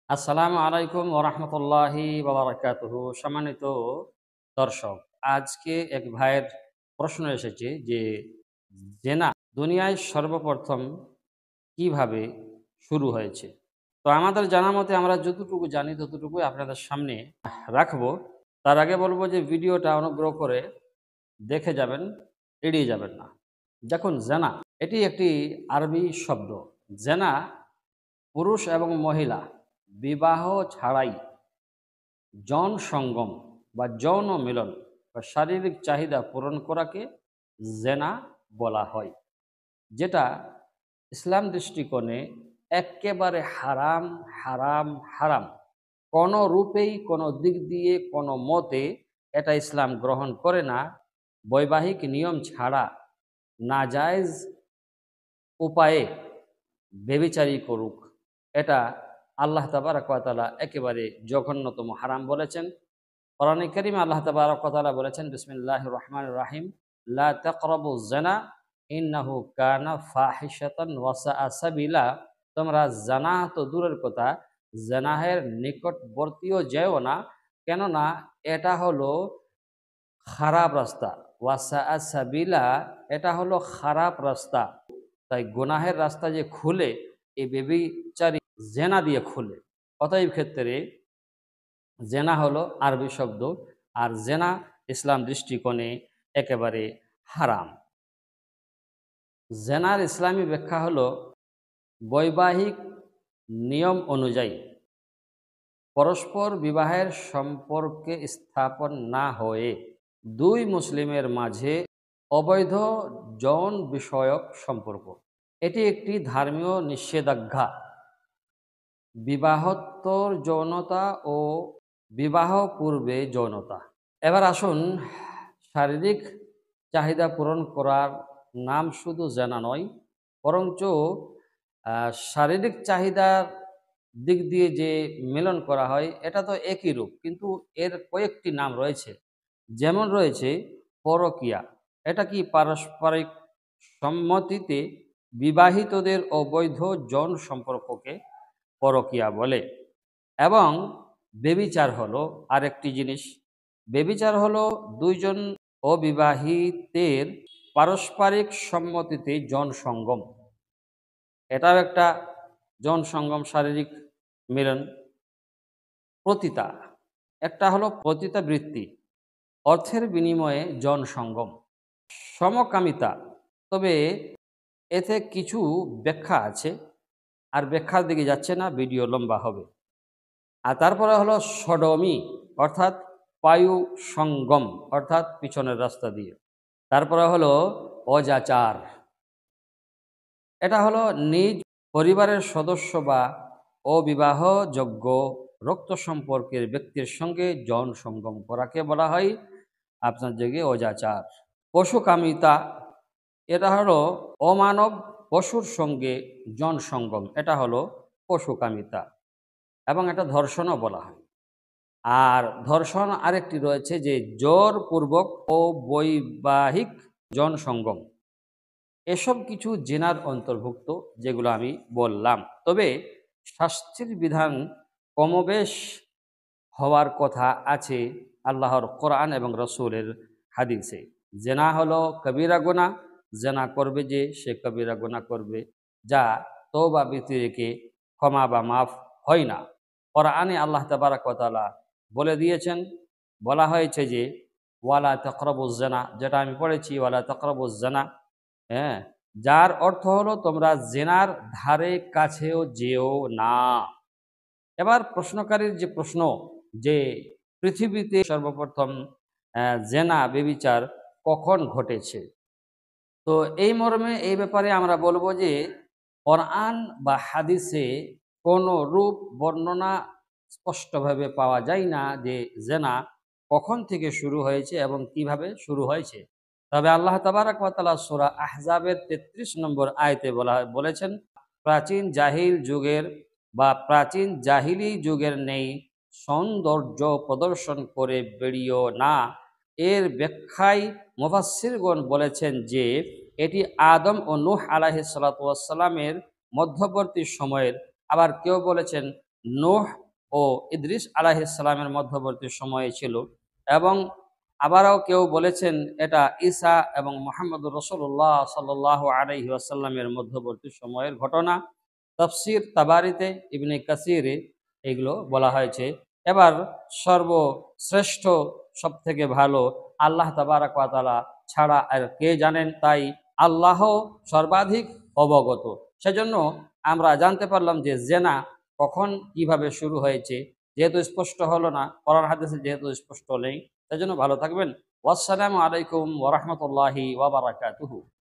আসসালামু আলাইকুম ওরহমতুল্লাহি বারাকাতুহু। সম্মানিত দর্শক, আজকে এক ভাইয়ের প্রশ্ন এসেছে যে জেনা দুনিয়ায় সর্বপ্রথম কিভাবে শুরু হয়েছে। তো আমাদের জানা মতে আমরা যতটুকু জানি ততটুকুই আপনাদের সামনে রাখবো। তার আগে বলবো যে ভিডিওটা অনুগ্রহ করে দেখে যাবেন, এড়িয়ে যাবেন না। দেখুন, জেনা এটি একটি আরবি শব্দ। জেনা পুরুষ এবং মহিলা বিবাহ ছাড়াই যৌন সঙ্গম বা যৌন মিলন বা শারীরিক চাহিদা পূরণ করাকে জেনা বলা হয়, যেটা ইসলাম দৃষ্টিকোণে একেবারে হারাম হারাম হারাম। কোনো রূপেই, কোনো দিক দিয়ে, কোনো মতে এটা ইসলাম গ্রহণ করে না। বৈবাহিক নিয়ম ছাড়া নাজায়েজ উপায়ে বেবিচারী করুক, এটা আল্লাহ তাবারক ওয়া তাআলা একেবারে জঘন্যতম হারাম বলেছেন। কোরআনে কারীমে আল্লাহ তাবারক ওয়া তাআলা বলেছেন, বিসমিল্লাহির রহমানির রহিম, লা তাকরাবুজ জিনা ইন্নাহু কানা ফাহিশাতান ওয়া সাআ সাবিলা। তোমরা জানা তো দূরের কথা, জানাহের নিকটবর্তীও যেও না, কেননা এটা হলো খারাপ রাস্তা। ওয়া সাআ সাবিলা, এটা হলো খারাপ রাস্তা। তাই গুনাহের রাস্তা যে খুলে, এই বেবিচারী জেনা দিয়ে খুলে। অতএব ক্ষেত্রে জেনা হলো আরবি শব্দ, আর জেনা ইসলাম দৃষ্টিকোণে একেবারে হারাম। জেনার ইসলামী ব্যাখ্যা হলো বৈবাহিক নিয়ম অনুযায়ী পরস্পর বিবাহের সম্পর্কে স্থাপন না হয়ে দুই মুসলিমের মাঝে অবৈধ যৌন বিষয়ক সম্পর্ক। এটি একটি ধর্মীয় নিষেধাজ্ঞা। বিবাহোত্তর যৌনতা ও বিবাহ পূর্বে যৌনতা। এবার আসুন, শারীরিক চাহিদা পূরণ করার নাম শুধু জেনা নয়, বরঞ্চ শারীরিক চাহিদার দিক দিয়ে যে মিলন করা হয় এটা তো একই রূপ, কিন্তু এর কয়েকটি নাম রয়েছে। যেমন রয়েছে পরকীয়া। এটা কি পারস্পরিক সম্মতিতে বিবাহিতদের অবৈধ যৌন সম্পর্ককে পরকীয়া বলে। এবং বেবিচার হলো আরেকটি জিনিস। বেবিচার হলো দুইজন অবিবাহিতের পারস্পরিক সম্মতিতে যৌন সঙ্গম। এটাও একটা যৌন সঙ্গম, শারীরিক মিলন। পতিতা, একটা হলো পতিতা বৃত্তি, অর্থের বিনিময়ে যৌন সঙ্গম। সমকামিতা, তবে এতে কিছু ব্যাখ্যা আছে, আর ব্যাখ্যার দিকে যাচ্ছে না, ভিডিও লম্বা হবে। আর তারপরে হলো সডমি, অর্থাৎ পায়ু সঙ্গম, অর্থাৎ পিছনের রাস্তা দিয়ে। তারপরে হলো অজাচার, এটা হলো নিজ পরিবারের সদস্য বা অবিবাহযোগ্য রক্ত সম্পর্কের ব্যক্তির সঙ্গে যৌন সঙ্গম করাকে বলা হয় আপনার যোগে অজাচার। পশুকামিতা, এটা হলো অমানব পশুর সঙ্গে যৌন সঙ্গম, এটা হলো পশুকামিতা। এবং এটা ধর্ষণও বলা হয়। আর ধর্ষণ আরেকটি রয়েছে, যে জোরপূর্বক ও বৈবাহিক যৌন সঙ্গম। এসব কিছু জেনার অন্তর্ভুক্ত, যেগুলো আমি বললাম। তবে শাস্তির বিধান কমবেশ হওয়ার কথা আছে আল্লাহর কোরআন এবং রসুলের হাদিসে। জেনা হলো কবিরা গুনাহ। জেনা করবে যে, সে কবিরা গুনাহ করবে, যা তওবা ব্যতি রেখে ক্ষমা বা মাফ হয় না। কোরআনে আল্লাহ তাবারক ওয়া তাআলা বলে দিয়েছেন, বলা হয়েছে যে ওয়ালা তাকরাবুজ জিনা, যেটা আমি পড়েছি, ওয়ালা তাকরাবুজ জিনা, হ্যাঁ, যার অর্থ হলো তোমরা জেনার ধারে কাছেও যেও না। এবার প্রশ্নকারীর যে প্রশ্ন, যে পৃথিবীতে সর্বপ্রথম জেনা বেবিচার কখন ঘটেছে, তো এই মর্মে এই ব্যাপারে আমরা বলবো যে কোরআন বা হাদিসে কোনো রূপ বর্ণনা স্পষ্টভাবে পাওয়া যায় না যে জেনা কখন থেকে শুরু হয়েছে এবং কিভাবে শুরু হয়েছে। তবে আল্লাহ তাবারক ওয়া তাআলা সূরা আহজাবের ৩৩ নম্বর আয়াতে বলেছেন, প্রাচীন জাহিল যুগের বা প্রাচীন জাহিলি যুগের নেই সৌন্দর্য প্রদর্শন করে বেরিয়েও না। এর ব্যাখ্যায় মুফাসসিরগণ বলেছেন যে এটি আদম ও নূহ আলাইহিস সালাতু ওয়াস সালামের মধ্যবর্তী সময়ের। আবার কেউ বলেছেন নূহ ও ইদ্রিস আলাইহিসসালামের মধ্যবর্তী সময়ে ছিল। এবং আবারও কেউ বলেছেন এটা ঈসা এবং মুহাম্মদুর রাসূলুল্লাহ সাল্লাল্লাহু আলাইহি ওয়াসাল্লামের মধ্যবর্তী সময়ের ঘটনা। তাফসির তাবারিতে, ইবনে কাসিরে এগুলো বলা হয়েছে। এবার সর্বশ্রেষ্ঠ সবথেকে ভালো আল্লাহ তাবারাক ওয়া তাআলা ছাড়া আর কে জানেন, তাই আল্লাহ সর্বাধিক অবগত। সেজন্য আমরা জানতে পারলাম যে জেনা কখন কিভাবে শুরু হয়েছে, যেহেতু স্পষ্ট হলো না, কোরআন হাদিসে যেহেতু স্পষ্ট নেই, সেজন্য ভালো থাকবেন। ওয়াসসালামু আলাইকুম ওয়া রাহমাতুল্লাহি ওয়া বারাকাতুহু।